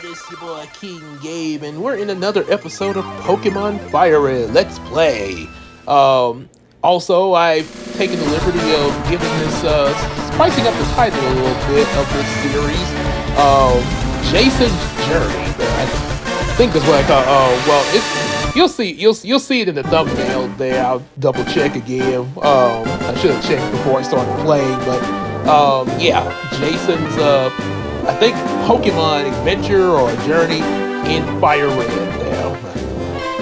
It's your boy King Gabe, and we're in another episode of Pokemon Firered. Let's play. Also, I've taken the liberty of giving this, spicing up the title a little bit of this series. Jason's Journey. I think that's what I call. Well, it's you'll see it in the thumbnail there. I'll double check again. I should have checked before I started playing, but yeah, Jason's I think Pokemon Adventure or Journey in Fire Red now.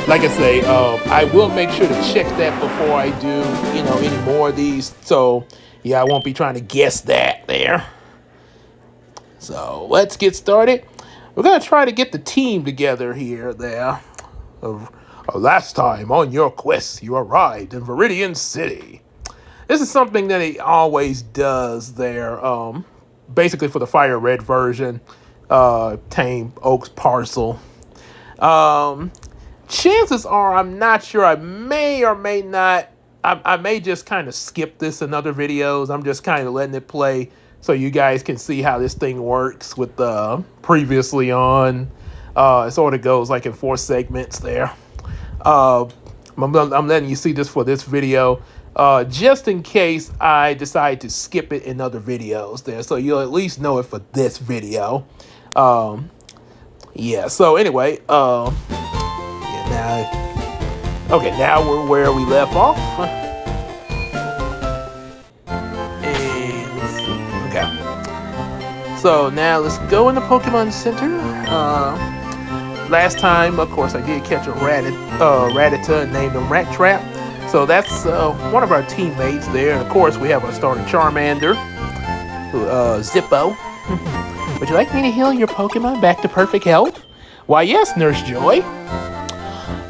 Like I say, I will make sure to check that before I do, any more of these. So, yeah, I won't be trying to guess that there. So, let's get started. We're going to try to get the team together here, there. Last time on your quest, you arrived in Viridian City. This is something that he always does there. Basically for the Fire Red version, Tame Oak's Parcel. Chances are, I'm not sure, I may or may not, I may just kind of skip this in other videos. I'm just kind of letting it play so you guys can see how this thing works with the previously on. It sort of goes like in 4 segments there. I'm letting you see this for this video. Just in case I decide to skip it in other videos there. So you'll at least know it for this video. Yeah, so anyway, now we're where we left off. And let's see. Okay. So now let's go in the Pokemon Center. Last time, of course, I did catch a Rattata and named him Rat Trap. So that's one of our teammates there. And of course, we have our starter Charmander, Zippo. Would you like me to heal your Pokemon back to perfect health? Why, yes, Nurse Joy.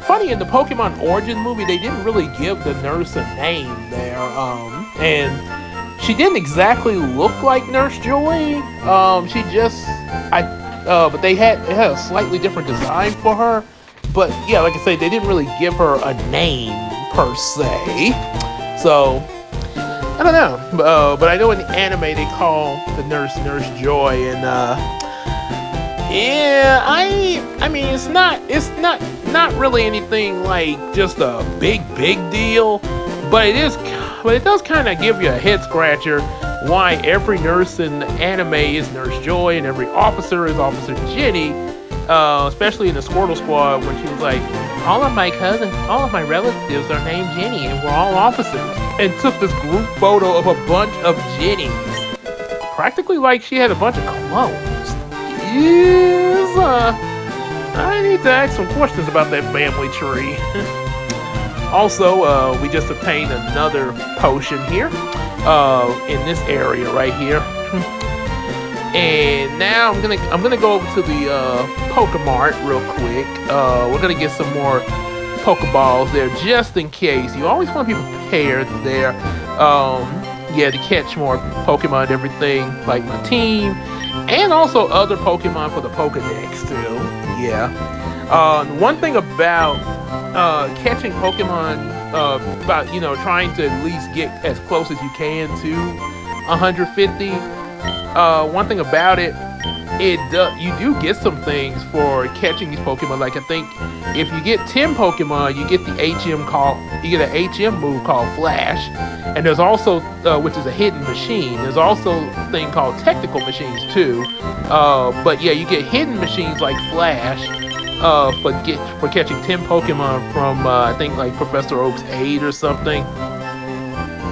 Funny, in the Pokemon Origins movie, they didn't really give the nurse a name there. And she didn't exactly look like Nurse Joy. But it had a slightly different design for her. But yeah, like I say, they didn't really give her a name per se. So I don't know, but I know in the anime they call the nurse Joy, and yeah, I mean it's not really anything like just a big deal, but it does kind of give you a head scratcher why every nurse in the anime is Nurse Joy and every officer is Officer Jenny, especially in the Squirtle Squad when she was like, all of my relatives are named Jenny and we're all officers, and took this group photo of a bunch of Jennies. Practically like she had a bunch of clones. Yes, I need to ask some questions about that family tree. Also, we just obtained another potion here, in this area right here. And now I'm gonna go over to the Pokemart real quick. We're gonna get some more Pokeballs there just in case. You always want to be prepared there. Yeah, to catch more Pokemon and everything, like my team, and also other Pokemon for the Pokedex too. Yeah. One thing about catching Pokemon, about trying to at least get as close as you can to 150. One thing about it, you do get some things for catching these Pokemon. Like I think if you get 10 Pokemon, you get an HM move called Flash, and there's also which is a hidden machine. There's also a thing called technical machines too. But yeah, you get hidden machines like Flash for catching 10 Pokemon from I think like Professor Oak's aid or something.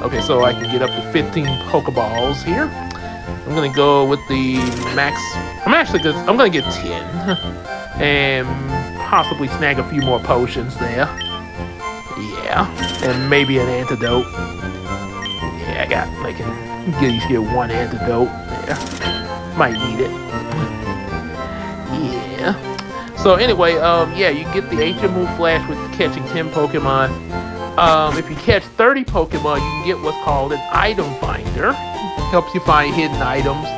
Okay, so I can get up to 15 Pokeballs here. I'm gonna go with the max. I'm gonna get 10 and possibly snag a few more potions there. Yeah, and maybe an antidote. Yeah, I can get one antidote there. Might need it. Yeah. So anyway, yeah, you get the HM move Flash with catching 10 Pokemon. If you catch 30 Pokemon, you can get what's called an item finder. Helps you find hidden items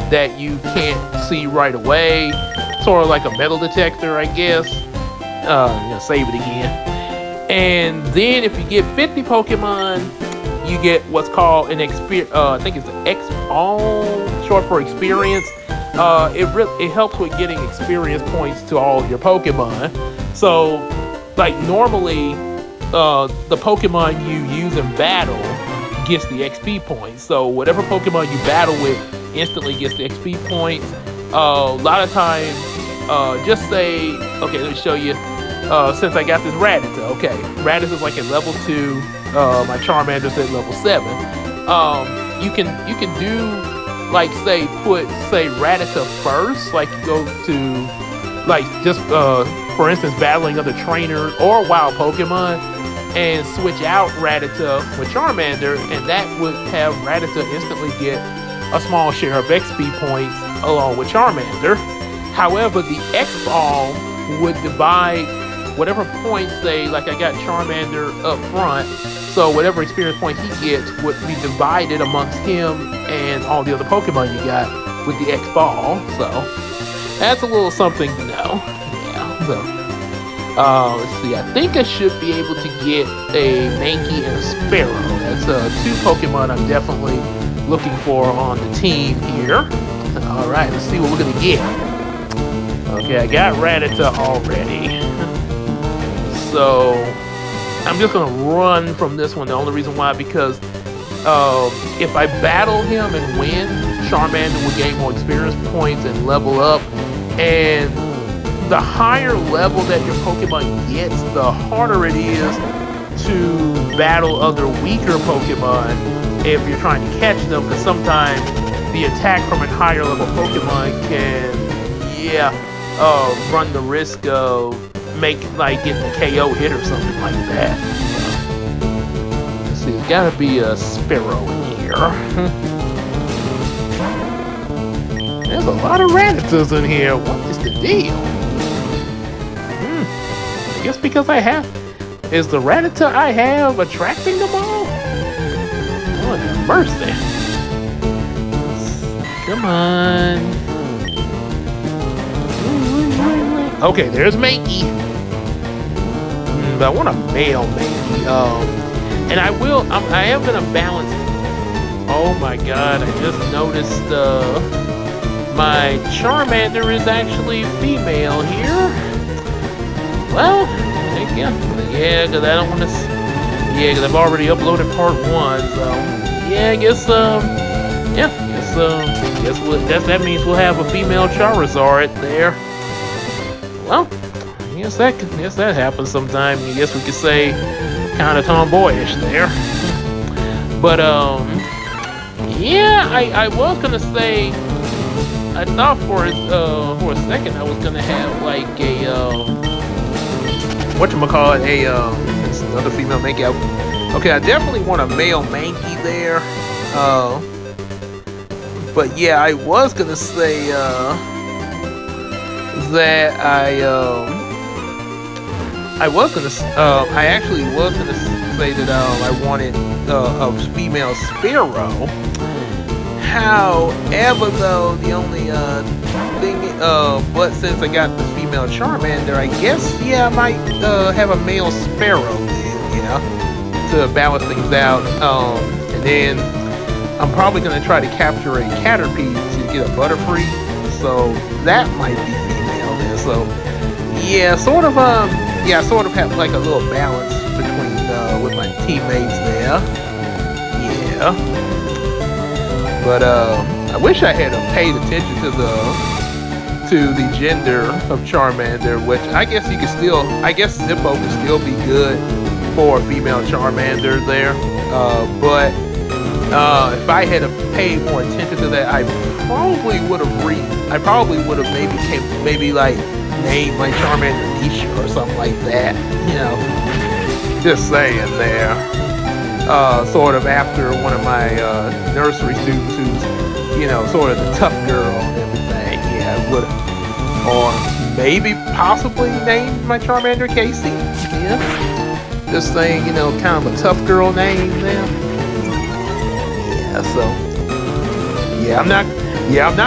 that you can't see right away. Sort of like a metal detector, I guess. I'm gonna save it again. And then if you get 50 Pokemon, you get what's called an experience. I think it's an all short for experience. it helps with getting experience points to all of your Pokemon. So, like normally, the Pokemon you use in battle gets the XP points. So whatever Pokemon you battle with instantly gets the XP points. A lot of times, just say, okay, let me show you. Since I got this Rattata, okay, Rattata's like at level 2. My Charmander's at level 7. You can do like say Rattata first, like you go to like just for instance battling other trainers or wild Pokemon, and switch out Rattata with Charmander, and that would have Rattata instantly get a small share of XP points along with Charmander. However, the X-Ball would divide whatever points, say, like I got Charmander up front, so whatever experience point he gets would be divided amongst him and all the other Pokemon you got with the X-Ball. So that's a little something to know. Yeah, so let's see, I think I should be able to get a Mankey and a Sparrow. That's 2 Pokemon I'm definitely looking for on the team here. Alright, let's see what we're gonna get. Okay, I got Rattata already. So I'm just gonna run from this one. The only reason why, because if I battle him and win, Charmander will gain more experience points and level up. And the higher level that your Pokemon gets, the harder it is to battle other weaker Pokemon if you're trying to catch them, because sometimes the attack from a higher level Pokemon can, run the risk of getting a KO hit or something like that. Let's see, there's gotta be a Sparrow in here. There's a lot of Rattatas in here. What is the deal? I guess because is the Rattata I have attracting them all? Oh, mercy. Come on. Okay, there's Mankey. But I want a male Mankey. And I am gonna balance. Oh my god, I just noticed my Charmander is actually female here. Well, yeah, because I don't want to. Yeah, because I've already uploaded part 1, so yeah, I guess that means we'll have a female Charizard there. Well, I guess that happens sometime. I guess we could say kind of tomboyish there. But yeah, I was gonna say, I thought for a second I was gonna have like a whatchamacallit, it's another female Mankey. Okay, I definitely want a male Mankey there. But yeah, I was gonna say that I actually was gonna say that I wanted a female Sparrow. However, though, the only thing, but since I got the female Charmander, I guess I might have a male Sparrow then, to balance things out. And then I'm probably gonna try to capture a Caterpie to get a Butterfree, so that might be female then. So yeah, sort of have like a little balance between with my teammates there. Yeah. But I wish I had paid attention to the gender of Charmander, which I guess Zippo could still be good for a female Charmander there. But if I had paid more attention to that, I probably would have maybe like named my Charmander Nisha or something like that. Just saying there. Sort of after one of my nursery students who's, sort of the tough girl and everything. Yeah, I would have. Or maybe possibly named my Charmander Casey. Yeah. Just saying, kind of a tough girl name there. Yeah, so. Yeah, I'm not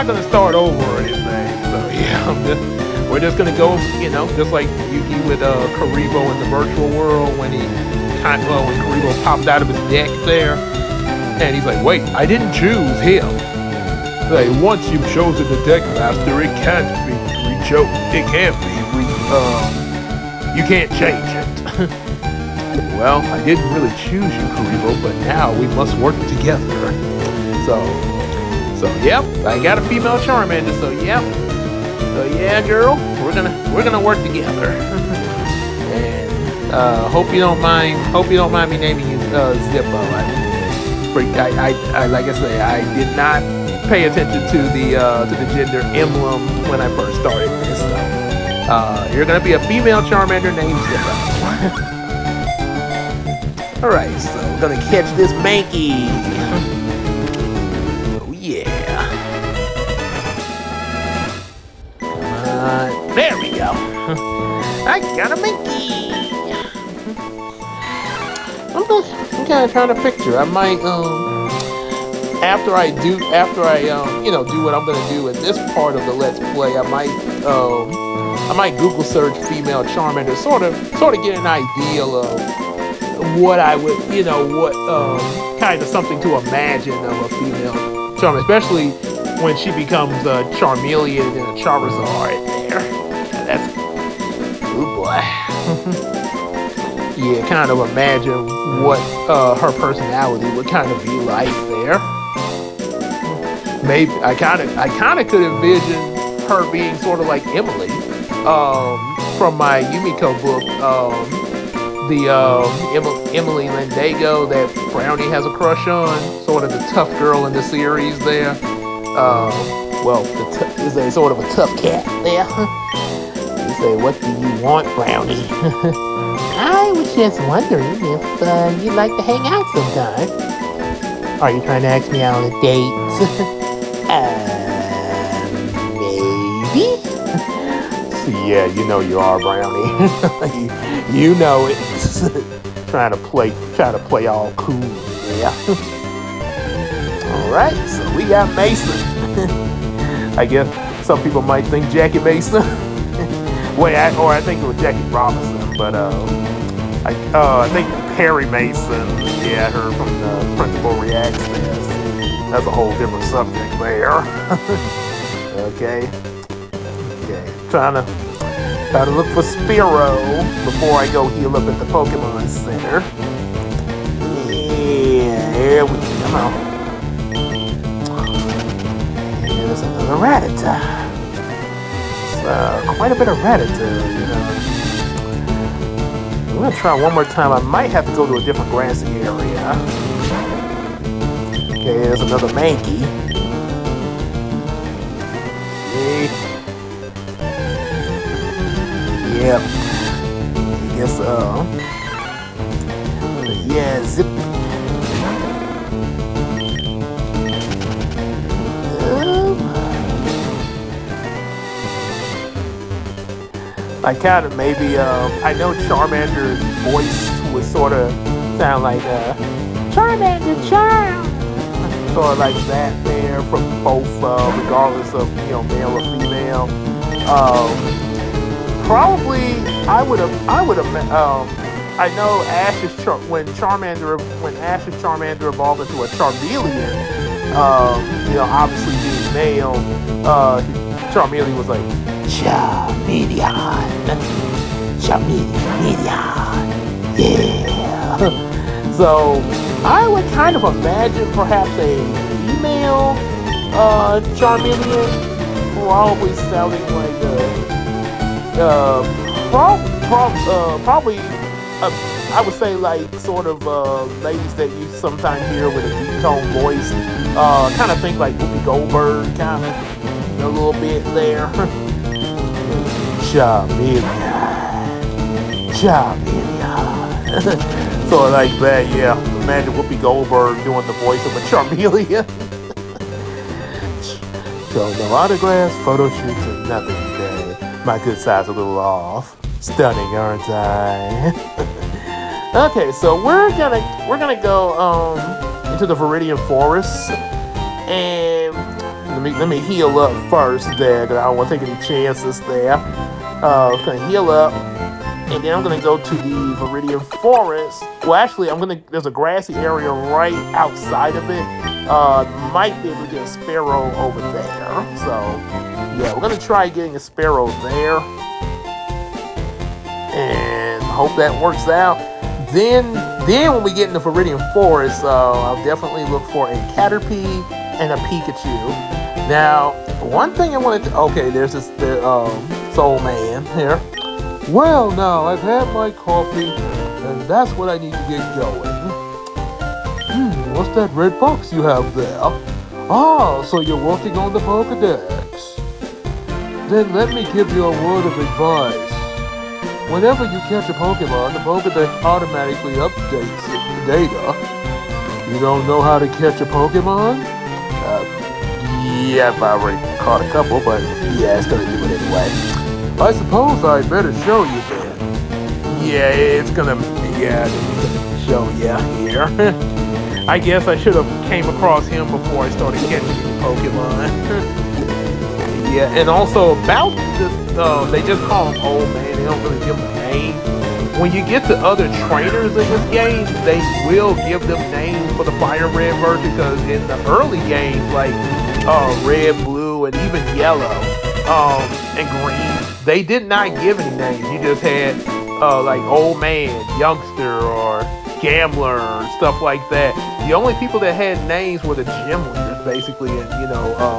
going to start over or anything. So, yeah, we're just going to go, just like Yuki with Karibo in the virtual world when Karibo popped out of his deck there, and he's like, wait, I didn't choose him. Say, once you've chosen the deck master, it can't be It can't be you can't change it. Well, I didn't really choose you, Kuribo, but now we must work together. So yep, I got a female Charmander. So yep. So yeah, girl, we're gonna work together. And hope you don't mind me naming you Zippo. I like I say, I did not pay attention to the gender emblem when I first started this. So you're gonna be a female Charmander named Zippo. All right, so we're gonna catch this Mankey. Oh yeah. There we go. I got a Mankey. I'm kind of trying to picture. I might after I do what I'm gonna do in this part of the Let's Play, I might Google search female Charmander, sort of get an idea of what I would, kind of something to imagine of a female Charmander, especially when she becomes a Charmeleon and a Charizard there. That's, oh boy. Yeah, kind of imagine what her personality would kind of be like there. Maybe I kind of could envision her being sort of like Emily from my Yumiko book, Emily Lendago that Brownie has a crush on, sort of the tough girl in the series there. Is a sort of a tough cat there. You say, what do you want, Brownie? I was just wondering if you'd like to hang out sometime. Are you trying to ask me out on a date? Maybe? See, yeah, you know you are, Brownie. you know it. trying to play all cool, yeah. All right, so we got Mason. I guess some people might think Jackie Mason. I think it was Jackie Robinson, but I think Perry Mason. Yeah, her from the Principal Reacts. That's a whole different subject there. Okay. Trying to look for Spearow before I go heal up at the Pokemon Center. Yeah, here we go. And there's another Rattata. Quite a bit of Rattata, I'm gonna try one more time. I might have to go to a different grassy area. Okay, there's another Mankey. Okay. Yep. I guess so. Yeah, zip. I kind of maybe, I know Charmander's voice would sort of sound like, Charmander, Charm! Sort of like that there from both, regardless of, male or female. Probably, I know when Ash's Charmander evolved into a Charmeleon, obviously being male, Charmeleon was like, Charmeleon, yeah. So I would kind of imagine perhaps a female Charmeleon, probably sounding like probably I would say like sort of ladies that you sometimes hear with a deep tone voice, kind of think like Whoopi Goldberg, kind of a little bit there. Charmeleon. So like that, yeah. Imagine Whoopi Goldberg doing the voice of a Charmeleon. So no autographs, photo shoots, and nothing today. My good side's a little off. Stunning, aren't I? Okay, so we're gonna go into the Viridian Forest, and let me heal up first there, because I don't want to take any chances there. I'm gonna heal up, and then I'm gonna go to the Viridian Forest. Well, actually, there's a grassy area right outside of it. Might be able to get a Sparrow over there. So, yeah, we're going to try getting a Sparrow there. And hope that works out. Then when we get into Viridian Forest, I'll definitely look for a Caterpie and a Pikachu. Now, one thing I wanted to... Okay, there's this Soul Man here. Well, now, I've had my coffee, and that's what I need to get going. What's that red box you have there? Ah, so you're working on the Pokedex. Then let me give you a word of advice. Whenever you catch a Pokemon, the Pokedex automatically updates the data. You don't know how to catch a Pokemon? Yeah, I've already caught a couple, but yeah, it's gonna do it anyway. I suppose I'd better show you then. Yeah, it's gonna show you here. I guess I should have came across him before I started catching Pokemon. Yeah, and also about this, they just call him Old Man. They don't really give him a name. When you get to other trainers in this game, they will give them names for the Fire Red version, because in the early games, like Red, Blue, and even Yellow, and Green, they did not give any names. You just had like Old Man, Youngster, or Gambler, and stuff like that. The only people that had names were the gym leaders, basically, and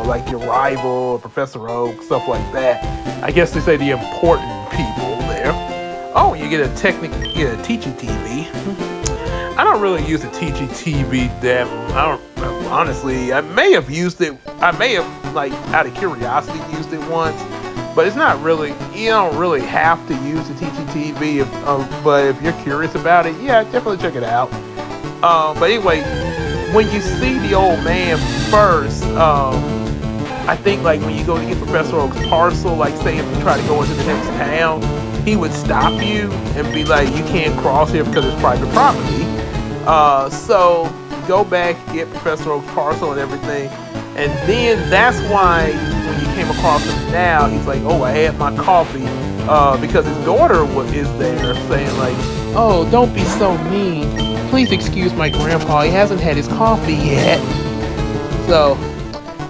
like your rival, or Professor Oak, stuff like that. I guess they say the important people there. Oh, you get a Teachy TV. I don't really use the Teachy TV honestly. I may have used it. I may have, like, out of curiosity, used it once. But it's not really, you don't really have to use the Teachy TV, but if you're curious about it, yeah, definitely check it out. But anyway, when you see the Old Man first, I think, like, when you go to get Professor Oak's parcel, like, say if you try to go into the next town, he would stop you and be like, you can't cross here because it's private property. So go back, get Professor Oak's parcel and everything, and then that's why when you came across him now, he's like, oh, I had my coffee, because his daughter is there saying, like, oh, don't be so mean. Please excuse my grandpa. He hasn't had his coffee yet. So,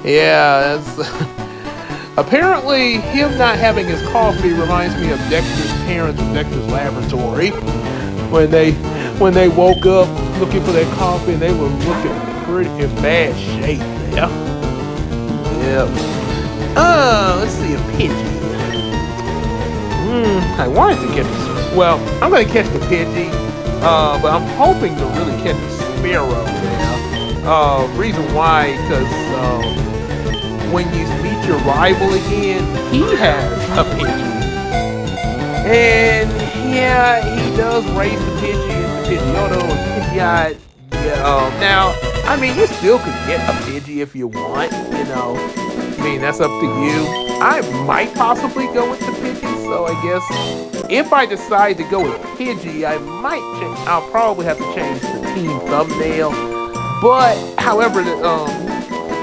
yeah, that's... Apparently, him not having his coffee reminds me of Dexter's parents from Dexter's Laboratory. When they woke up looking for their coffee, and they were looking pretty in bad shape there. Yep. Let's see, a Pidgey. I wanted to catch a... Well, I'm going to catch the Pidgey, but I'm hoping to really catch a Sparrow now. Reason why, because when you meet your rival again, he has a Pidgey. And yeah, he does race the Pidgey and the Pidgeotto and Pidgeot. Yeah, now, I mean, you still could get a Pidgey if you want, I mean, that's up to you. I might possibly go with the Pidgey, so I guess if I decide to go with Pidgey, I'll probably have to change the team thumbnail. But, however, the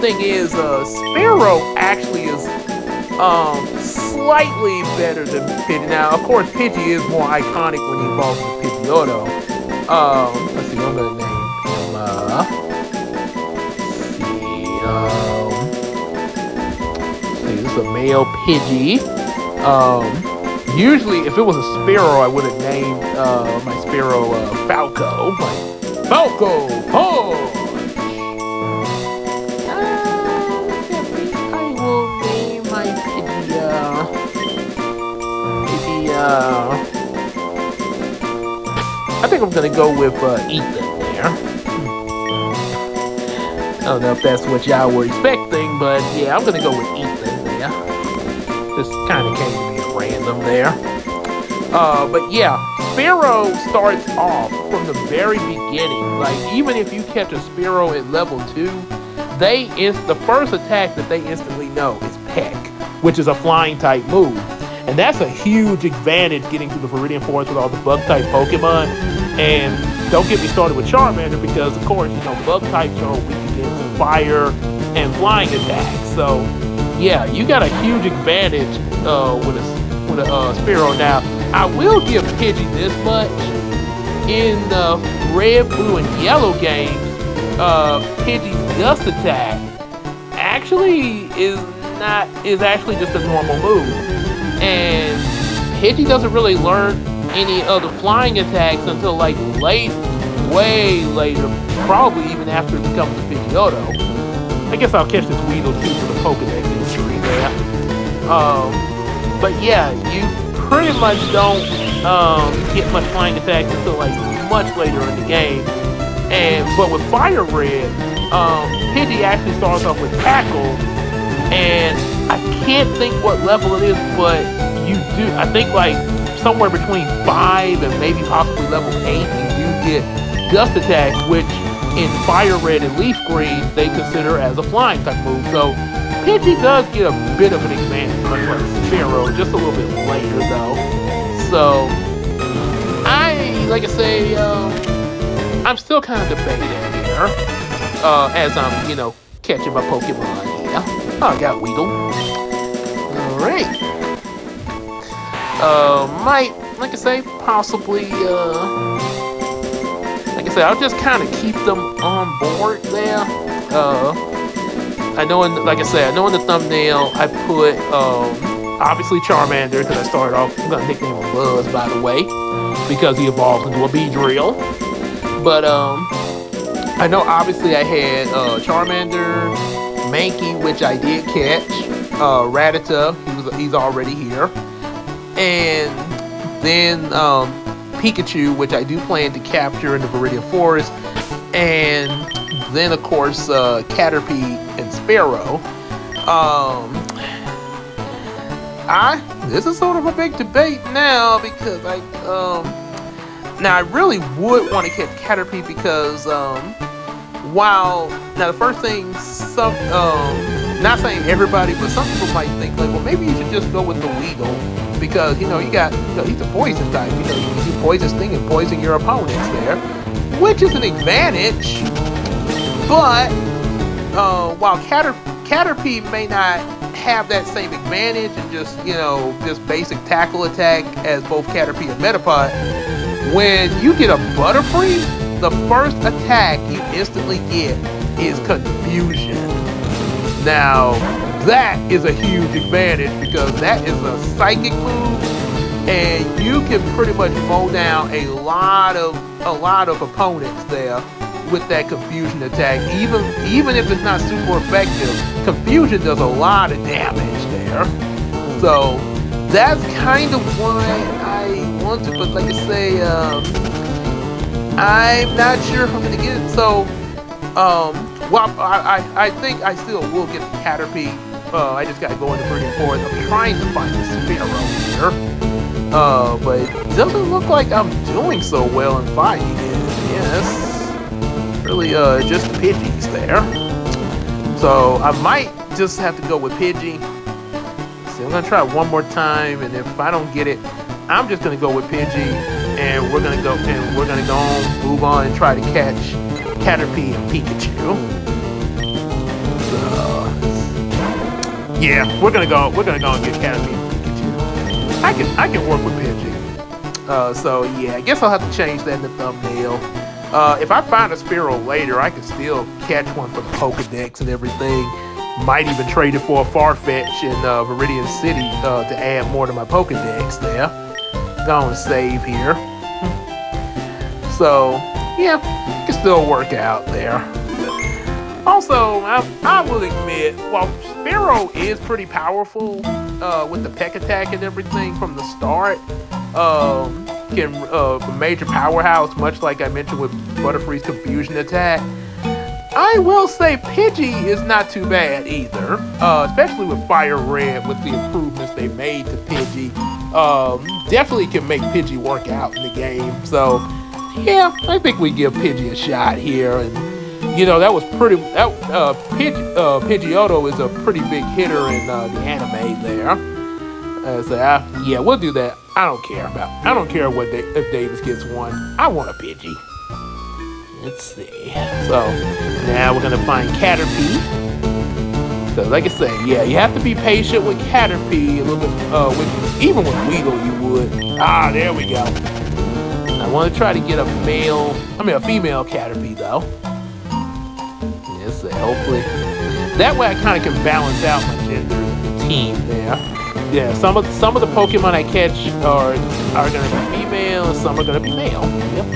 thing is, Sparrow actually is slightly better than Pidgey. Now, of course, Pidgey is more iconic when he evolves with Pidgeotto. Let's see, I'm gonna name him. This is a male Pidgey. Usually, if it was a Sparrow, I would have named my Sparrow Falco. Like, Falco, punch! I will name my Pidgey, I think I'm gonna go with Ethan there. I don't know if that's what y'all were expecting, but yeah, I'm gonna go with Ethan there. Just kind of came to me at random there. But yeah, Sparrow starts off from the very beginning. Like, even if you catch a Sparrow at level 2, the first attack that they instantly know is Peck, which is a flying type move. And that's a huge advantage getting through the Viridian Forest with all the bug type Pokemon. And don't get me started with Charmander, because of course, bug types are weak against fire and flying attacks. So yeah, you got a huge advantage with a Sparrow. Now, I will give Pidgey this much. In the Red, Blue, and Yellow games, Pidgey's Gust attack actually is actually just a normal move. And Pidgey doesn't really learn any of the flying attacks until like way later, probably even after it becomes a Pidgeotto. I guess I'll catch this Weedle too for the Pokedex injury there. But yeah, you pretty much don't get much flying attacks until like much later in the game. But with Fire Red, Pidgey actually starts off with Tackle, and I can't think what level it is, but you do. I think like somewhere between 5 and maybe possibly level 8, you do get Gust Attack, which in Fire Red and Leaf Green they consider as a flying type move. So Pidgey does get a bit of an advantage, much like Spearow, just a little bit later though. So like I say, I'm still kind of debating here as I'm, catching my Pokemon here. Oh, I got Weedle. Alright. Might, like I say, possibly, like I said, I'll just kind of keep them on board there. I know in the thumbnail, I put, obviously Charmander, because I started off, I'm gonna nickname him Buzz, by the way, because he evolved into a Beedrill. But, I know obviously I had, Charmander, Mankey, which I did catch, Rattata, he's already here, and then, Pikachu, which I do plan to capture in the Viridian Forest, and then of course Caterpie and Spearow. This is sort of a big debate now because now I really would want to catch Caterpie because the first thing not saying everybody, but some people might think like, well, maybe you should just go with the Weedle because he's a poison type. You can do Poison Sting and poison your opponents there, which is an advantage. But while Caterpie may not have that same advantage and just basic tackle attack as both Caterpie and Metapod, when you get a Butterfree, the first attack you instantly get is Confusion. Now, that is a huge advantage because that is a psychic move, and you can pretty much mow down a lot of opponents there with that Confusion attack. Even if it's not super effective, Confusion does a lot of damage there. So that's kind of why I want to, but like I say, I'm not sure if I'm gonna get it. So I think I still will get the Caterpie. I just gotta go into Viridian Forest. I'm trying to find the Spearow here. But it doesn't look like I'm doing so well in finding it. Yes. Really, just Pidgeys there. So I might just have to go with Pidgey. So I'm gonna try one more time, and if I don't get it, I'm just gonna go with Pidgey, and we're gonna move on and try to catch Caterpie and Pikachu. Yeah, we're gonna go and get Caterpie and Pikachu. I can work with Pidgey. So yeah, I guess I'll have to change that in the thumbnail. If I find a Spearow later, I can still catch one for the Pokedex and everything. Might even trade it for a Farfetch in Viridian City to add more to my Pokedex there. Go and save here. So yeah, it can still work out there. Also, I will admit, while Spearow is pretty powerful with the Peck Attack and everything from the start, a major powerhouse, much like I mentioned with Butterfree's Confusion attack, I will say Pidgey is not too bad either, especially with Fire Red, with the improvements they made to Pidgey. Definitely can make Pidgey work out in the game. So yeah, I think we give Pidgey a shot here. And that was pretty. Pidgeotto is a pretty big hitter in the anime there. So yeah, we'll do that. I don't care if Davis gets one. I want a Pidgey. Let's see. So now we're gonna find Caterpie. So like I say, yeah, you have to be patient with Caterpie a little bit. Even with Weedle, you would. There we go. I want to try to get a female Caterpie though. Let's see, hopefully. That way I kind of can balance out my gender team there. Yeah, some of the Pokemon I catch are gonna be female and some are gonna be male. Yep.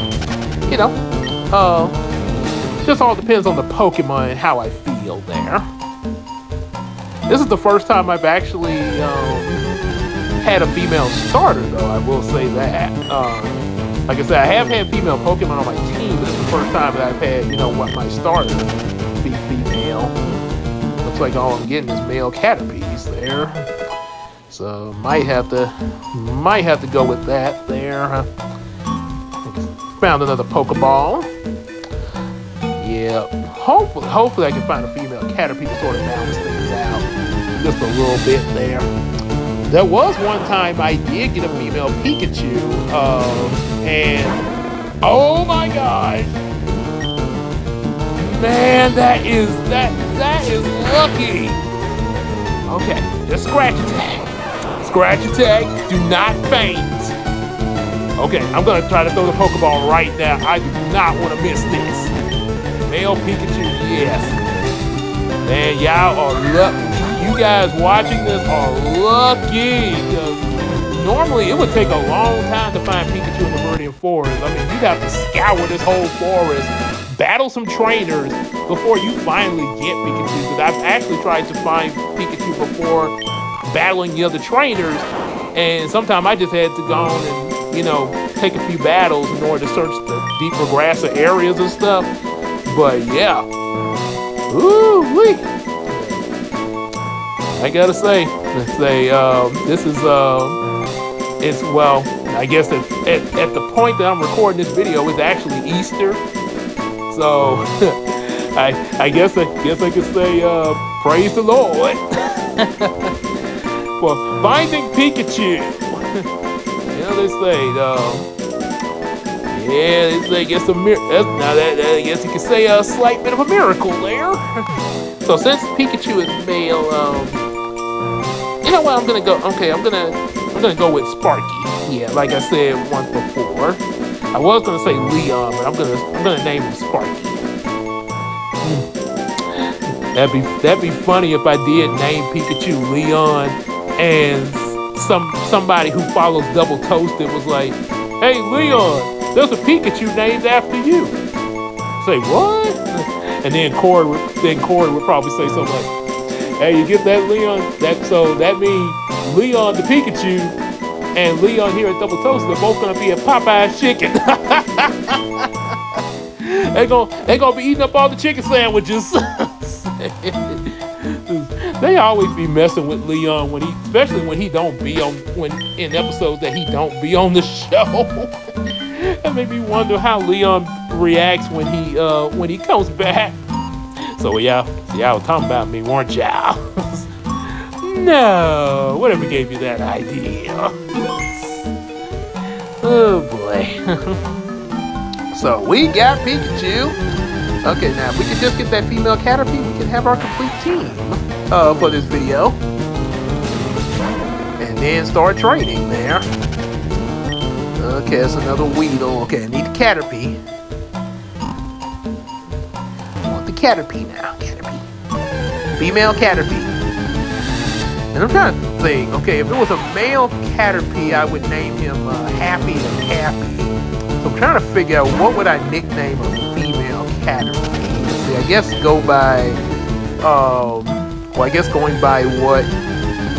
You know, just all depends on the Pokemon and how I feel there. This is the first time I've actually had a female starter, though. I will say that. Like I said, I have had female Pokemon on my team, but it's the first time that I've had, what my starter be female. Looks like all I'm getting is male Caterpies there. So might have to go with that there. Found another Pokeball. Yeah. Hopefully I can find a female Caterpie to sort of balance things out just a little bit there. There was one time I did get a female Pikachu, and oh my gosh, man, that is lucky. Okay, just scratch attack. Scratch attack. Do not faint. Okay, I'm gonna try to throw the Pokeball right now. I do not want to miss this. Male Pikachu, yes. Man, y'all are lucky. You guys watching this are lucky. Normally, it would take a long time to find Pikachu in the Viridian Forest. I mean, you'd have to scour this whole forest, battle some trainers before you finally get Pikachu. Because I've actually tried to find Pikachu before battling the other trainers, and sometimes I just had to go on and, take a few battles in order to search the deeper grassy areas and stuff. But yeah, ooh-wee. I gotta say, this is, I guess at the point that I'm recording this video, it's actually Easter. So, I guess I could say, praise the Lord for finding Pikachu. They say, guess I guess you could say a slight bit of a miracle there. So since Pikachu is male, you know what? I'm gonna go. Okay, I'm gonna go with Sparky. Yeah, like I said once before. I was gonna say Leon, but I'm gonna name him Sparky. That'd be funny if I did name Pikachu Leon, and somebody who follows Double Toasted was like, "Hey Leon, there's a Pikachu named after you." Say what? And then Corey would probably say something like, "Hey, you get that, Leon? That means Leon the Pikachu and Leon here at Double Toasted are both gonna be a Popeye's chicken." They gonna be eating up all the chicken sandwiches. They always be messing with Leon especially when he don't be on in episodes that he don't be on the show. That made me wonder how Leon reacts when he comes back. So y'all was talking about me, weren't y'all? No, whatever gave you that idea? Oh boy. So we got Pikachu. Okay, now if we can just get that female Caterpie, we can have our complete team for this video. And then start training there. Okay, that's another Weedle. Okay, I need the Caterpie. I want the Caterpie now. Caterpie. Female Caterpie. And I'm trying to think, okay, if it was a male Caterpie, I would name him Happy and Happy. So I'm trying to figure out what would I nickname a female Caterpie. Let's see, I guess going by what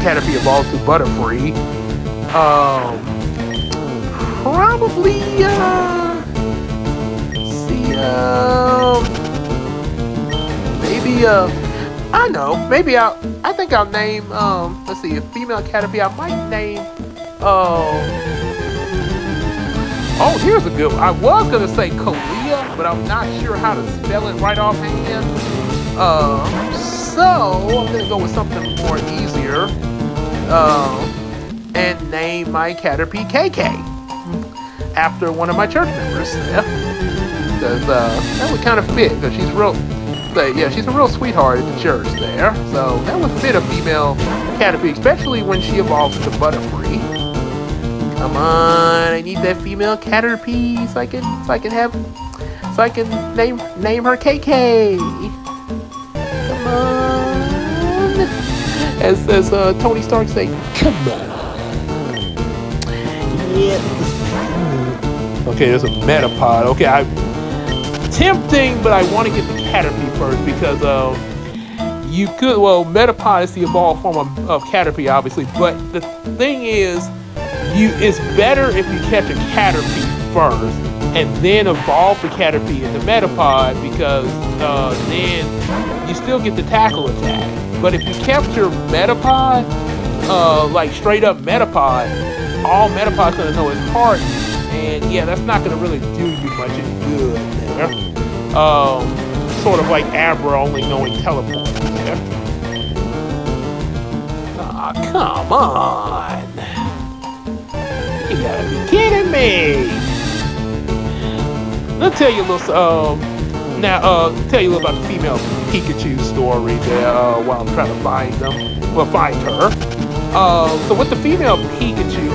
Caterpie evolved to Butterfree. Probably, maybe I think I'll name, let's see, a female Caterpie, I might name, oh, here's a good one. I was going to say Kalia, but I'm not sure how to spell it right offhand. So I'm going to go with something more easier, and name my Caterpie KK. After one of my church members, yeah. Because that would kind of fit, because she's a real sweetheart at the church there. So that would fit a female Caterpie, especially when she evolves into Butterfree. Come on, I need that female Caterpie so I can name her KK. as Tony Stark say, come on. Yeah. Okay, there's a Metapod. Okay, tempting, but I want to get the Caterpie first because you could. Well, Metapod is the evolved form of Caterpie, obviously. But the thing is, it's better if you catch a Caterpie first and then evolve the Caterpie into Metapod because then you still get the tackle attack. But if you capture Metapod, like straight up Metapod, all Metapod's gonna know is Harden. And yeah, that's not going to really do you much any good there. Sort of like Abra only knowing teleport there. Aw, come on. You gotta be kidding me. I'll tell you a little, tell you a little about the female Pikachu story there while I'm trying to find her. So with the female Pikachu,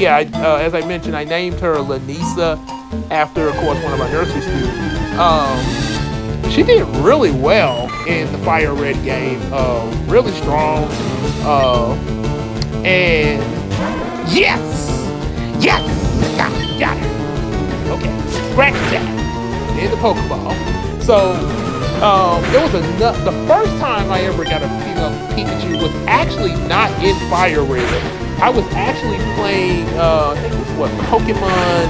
as I mentioned, I named her Lanisa after, of course, one of my nursery students. She did really well in the Firered game. Really strong. And yes! Got her. Okay, scratch that. In the Pokeball. So, the first time I ever got a female Pikachu was actually not in Firered. I was actually playing, I think it was Pokemon,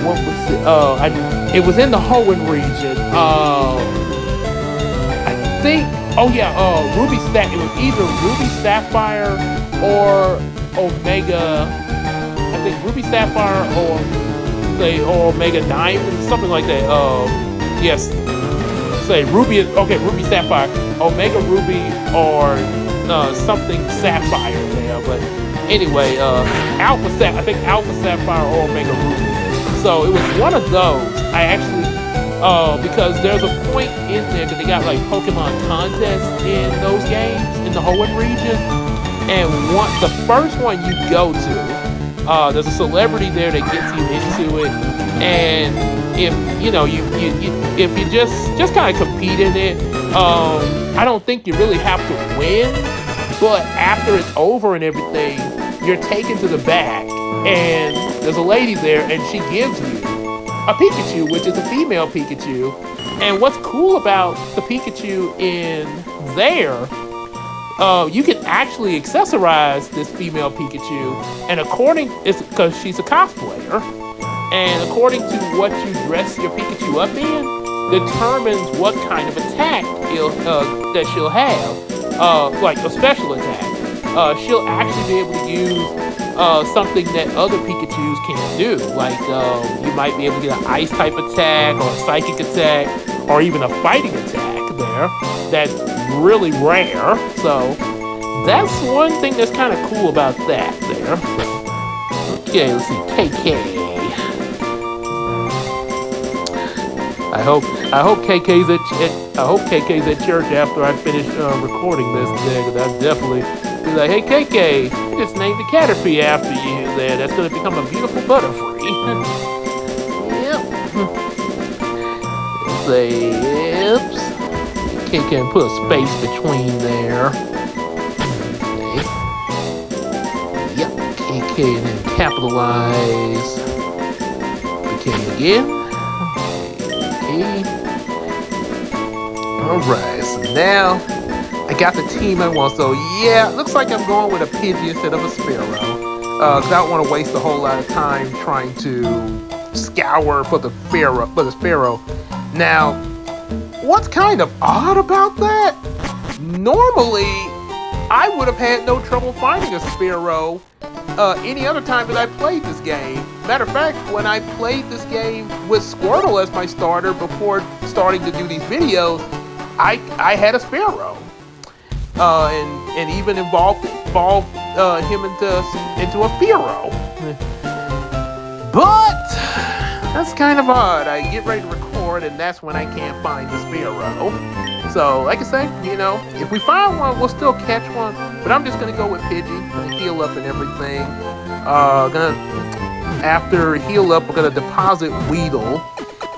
what was it? It was in the Hoenn region. I think, Ruby Sapphire. It was either Ruby Sapphire or Omega. I think Ruby Sapphire or Omega Diamond, something like that. Yes. Say Ruby Sapphire, Omega Ruby, or something Sapphire there, but anyway, Alpha Sapphire or Omega Ruby. So it was one of those. I actually, because there's a point in there that they got like Pokemon contests in those games in the Hoenn region, and the first one you go to, there's a celebrity there that gets you into it, and if if you just kind of compete in it, I don't think you really have to win. But after it's over and everything, you're taken to the back, and there's a lady there, and she gives you a Pikachu, which is a female Pikachu. And what's cool about the Pikachu in there, you can actually accessorize this female Pikachu, and it's because she's a cosplayer, and according to what you dress your Pikachu up in, determines what kind of attack that she'll have. Like a special attack. She'll actually be able to use something that other Pikachus can't do. Like you might be able to get an ice type attack or a psychic attack or even a fighting attack there. That's really rare. So that's one thing that's kind of cool about that there. Okay, let's see. KK. I hope KK's at church after I finish recording this there, because I'll definitely be like, hey KK, I just named the Caterpie after you there. That's gonna become a beautiful Butterfree. Yep. Say, oops. KK put a space between there. Okay. Yep, KK and then capitalize. KK again. Alright, so now I got the team I want. So yeah, looks like I'm going with a Pidgey instead of a Sparrow. Because I don't want to waste a whole lot of time trying to scour for the Sparrow. Now, what's kind of odd about that? Normally, I would have had no trouble finding a Sparrow any other time that I played this game. Matter of fact, when I played this game with Squirtle as my starter before starting to do these videos, I had a Sparrow, and even evolved him into a Fearow. But that's kind of odd. I get ready to record, and that's when I can't find the Sparrow. So, like I say, if we find one, we'll still catch one. But I'm just gonna go with Pidgey, gonna heal up and everything. After heal up, we're gonna deposit Weedle.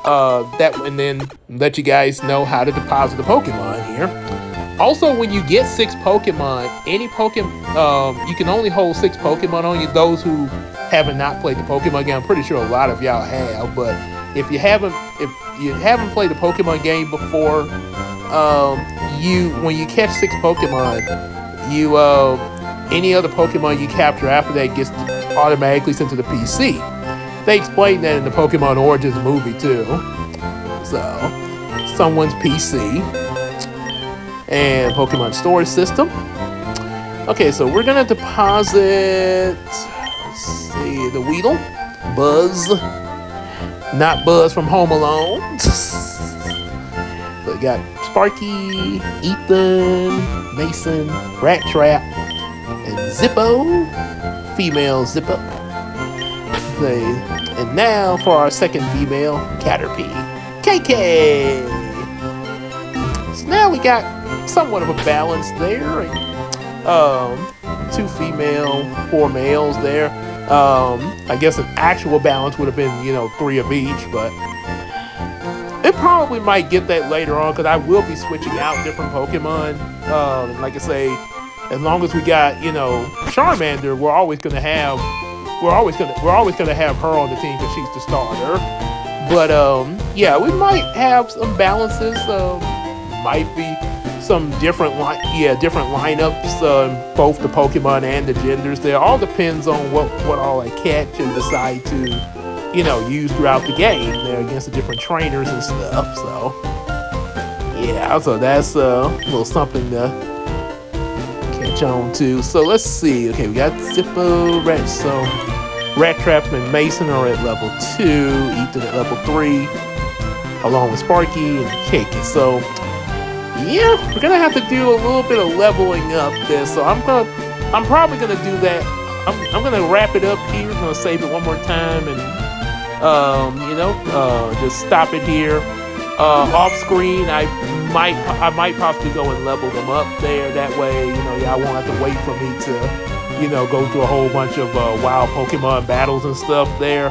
And then let you guys know how to deposit the Pokemon here. Also, when you get 6 Pokemon, any Pokemon, you can only hold 6 Pokemon on you. Those who haven't not played the Pokemon game, I'm pretty sure a lot of y'all have. But if you haven't played the Pokemon game before, when you catch 6 Pokemon, any other Pokemon you capture after that gets automatically sent to the PC. They explained that in the Pokemon Origins movie too. So, someone's PC. And Pokemon storage system. Okay, so we're gonna deposit, let's see, the Weedle, Buzz, not Buzz from Home Alone. So we got Sparky, Ethan, Mason, Rat Trap, and Zippo, female Zippo. Okay, and now for our second female, Caterpie, KK. So now we got somewhat of a balance there. 2 female, 4 males there. I guess an actual balance would have been, 3 of each, but it probably might get that later on because I will be switching out different Pokemon. Like I say, as long as we got, Charmander, we're always gonna have her on the team because she's the starter. But yeah, we might have some balances. Might be some different lineups, both the Pokemon and the genders. There all depends on what all I catch and decide to, use throughout the game there against the different trainers and stuff. So yeah, so that's a little something to catch on to. So let's see. Okay, we got Zippo, Rat Trap and Mason are at level 2, Ethan at level 3, along with Sparky and Cake. So yeah, we're gonna have to do a little bit of leveling up there. So I'm probably gonna do that. I'm gonna wrap it up here. I'm gonna save it one more time and just stop it here. Off screen, I might possibly go and level them up there. That way, y'all won't have to wait for me to, go through a whole bunch of wild Pokemon battles and stuff there.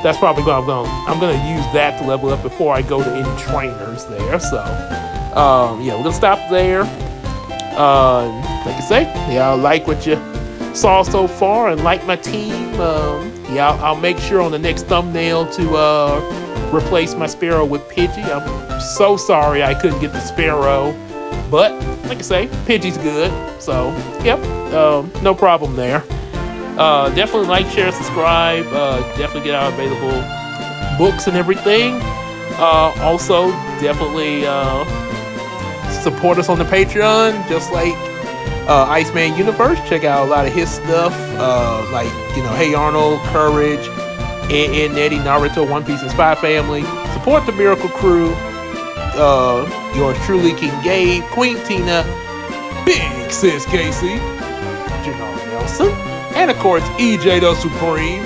That's probably I'm gonna use that to level up before I go to any trainers there. So. Yeah, we're gonna stop there. Like I say, y'all like what you saw so far and like my team. Yeah, I'll make sure on the next thumbnail to replace my Sparrow with Pidgey. I'm so sorry I couldn't get the Sparrow, but like I say, Pidgey's good. So, yep, no problem there. Definitely like, share, subscribe. Definitely get our available books and everything. Also, definitely support us on the Patreon, just like Iceman Universe. Check out a lot of his stuff, like Hey Arnold, Courage, and Nettie, Naruto, One Piece, and Spy Family. Support the Miracle Crew. Yours truly, King Gabe, Queen Tina, Big Sis Casey, Janelle Nelson, and of course EJ the Supreme.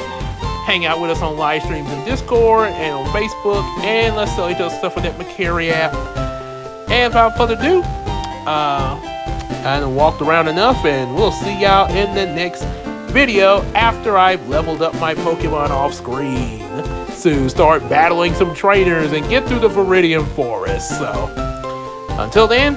Hang out with us on live streams in Discord and on Facebook, and let's sell each other stuff on that Macari app. And without further ado, I done walked around enough, and we'll see y'all in the next video after I've leveled up my Pokemon off screen to start battling some trainers and get through the Viridian Forest. So, until then,